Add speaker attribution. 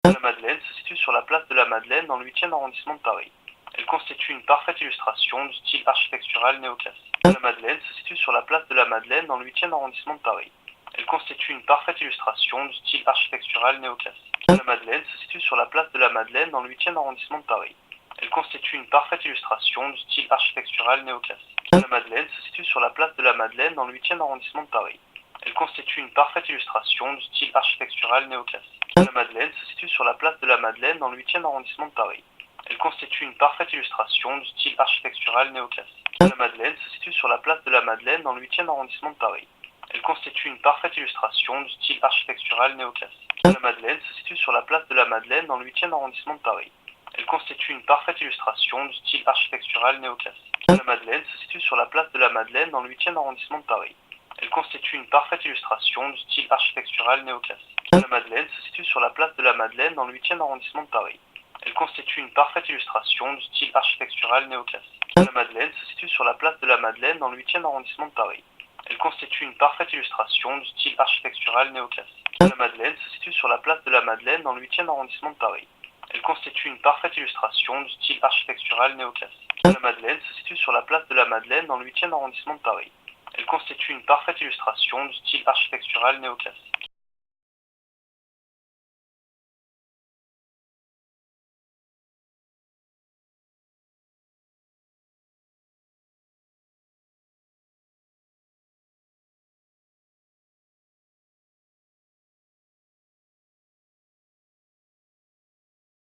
Speaker 1: La Madeleine se situe sur la place de la Madeleine dans le 8e arrondissement de Paris. Elle constitue une parfaite illustration du style architectural néoclassique. La Madeleine se situe sur la place de la Madeleine dans le 8e arrondissement de Paris. Elle constitue une parfaite illustration du style architectural néoclassique. La Madeleine se situe sur la place de la Madeleine dans le 8e arrondissement de Paris. Elle constitue une parfaite illustration du style architectural néoclassique. La Madeleine se situe sur la place de la Madeleine dans le 8e arrondissement de Paris. Elle constitue une parfaite illustration du style architectural néoclassique. La Madeleine se situe sur la place de la Madeleine dans le 8e arrondissement de Paris. Elle constitue une parfaite illustration du style architectural néoclassique. La Madeleine se situe sur la place de la Madeleine dans le 8e arrondissement de Paris. Elle constitue une parfaite illustration du style architectural néoclassique. La Madeleine se situe sur la place de la Madeleine dans le 8e arrondissement de Paris. Elle constitue une parfaite illustration du style architectural néoclassique. La Madeleine se situe sur la place de la Madeleine dans le 8e arrondissement de Paris. Elle constitue une parfaite illustration du style architectural néoclassique. La Madeleine se situe sur la place de la Madeleine dans le 8e arrondissement de Paris. Elle constitue une parfaite illustration du style architectural néoclassique. La Madeleine se situe sur la place de la Madeleine dans le 8e arrondissement de Paris. Elle constitue une parfaite illustration du style architectural néoclassique. La Madeleine se situe sur la place de la Madeleine dans le 8e arrondissement de Paris. Elle constitue une parfaite illustration du style architectural néoclassique. La Madeleine se situe sur la place de la Madeleine dans le 8e arrondissement de Paris. Elle constitue une parfaite illustration du style architectural néoclassique.